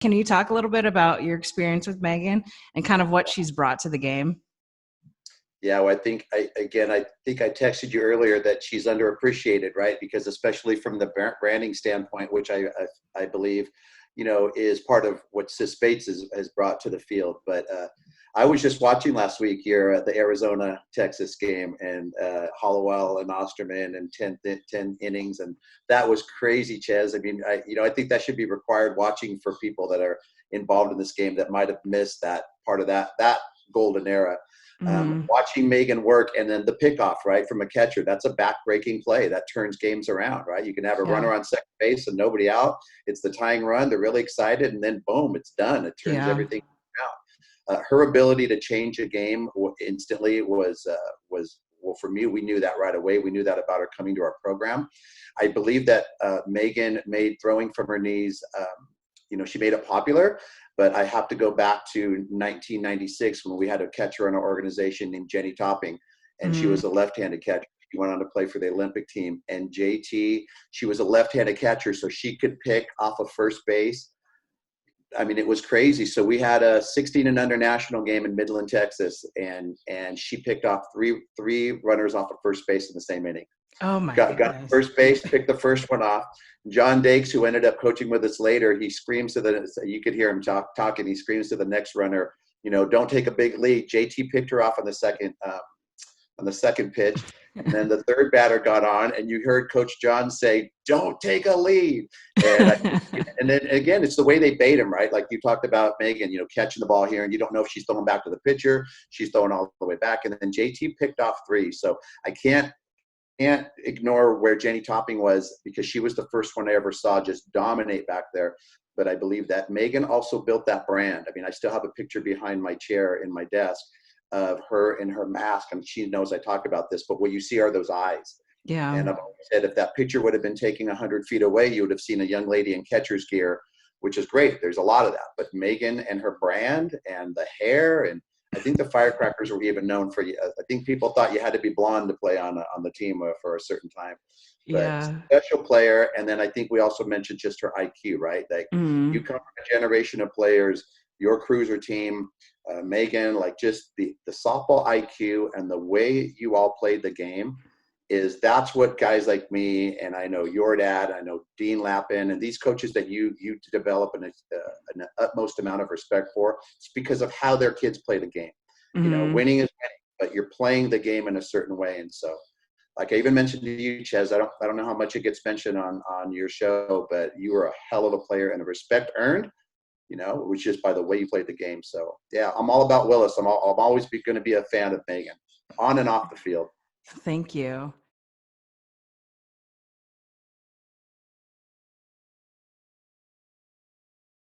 Can you talk a little bit about your experience with Megan and kind of what she's brought to the game? Yeah, well, I think I texted you earlier that she's underappreciated, right? Because especially from the branding standpoint, which I believe, is part of what Sis Bates has brought to the field. But I was just watching last week here at the Arizona Texas game, and Hollowell and Osterman and 10 innings, and that was crazy, Ches. I mean, I think that should be required watching for people that are involved in this game that might have missed that part of that golden era. Mm-hmm. Watching Megan work, and then the pickoff, right, from a catcher, that's a back-breaking play that turns games around, right? You can have a Yeah. runner on second base and nobody out. It's the tying run. They're really excited, and then boom, it's done. It turns Yeah. everything around. Her ability to change a game instantly was well, for me, we knew that right away. We knew that about her coming to our program. I believe that Megan made throwing from her knees, she made it popular. But I have to go back to 1996 when we had a catcher in our organization named Jenny Topping, and she Mm-hmm. was a left-handed catcher. She went on to play for the Olympic team. And JT, she was a left-handed catcher, so she could pick off of first base. I mean, it was crazy. So we had a 16 and under national game in Midland, Texas, and she picked off three runners off of first base in the same inning. Oh my Got goodness. first base, picked the first one off. John Dakes, who ended up coaching with us later, he screams to you could hear him talking. He screams to the next runner, don't take a big lead. JT picked her off on the second pitch. And then the third batter got on, and you heard Coach John say, "Don't take a lead." And and then again, it's the way they bait him, right? Like you talked about Megan, catching the ball here, and you don't know if she's throwing back to the pitcher, she's throwing all the way back. And then JT picked off three. So I can't ignore where Jenny Topping was, because she was the first one I ever saw just dominate back there. But I believe that Megan also built that brand. I mean, I still have a picture behind my chair in my desk of her in her mask, and she knows I talk about this, but what you see are those eyes. Yeah. And I've always said, if that picture would have been taken 100 feet away, you would have seen a young lady in catcher's gear, which is great. There's a lot of that. But Megan and her brand and the hair, and I think the Firecrackers were even known for, I think people thought you had to be blonde to play on the team for a certain time. But Yeah. special player. And then I think we also mentioned just her IQ, right? Like Mm-hmm. you come from a generation of players, your cruiser team, Megan, like just the softball IQ and the way you all played the game that's what guys like me, and I know your dad, I know Dean Lappin, and these coaches that you develop an utmost amount of respect for. It's because of how their kids play the game. Mm-hmm. Winning is winning, but you're playing the game in a certain way. And so, like I even mentioned to you, Ches, I don't know how much it gets mentioned on your show, but you were a hell of a player, and the respect earned, it was just by the way you played the game. So yeah, I'm all about Willis. I'm always going to be a fan of Megan, on and off the field. Thank you.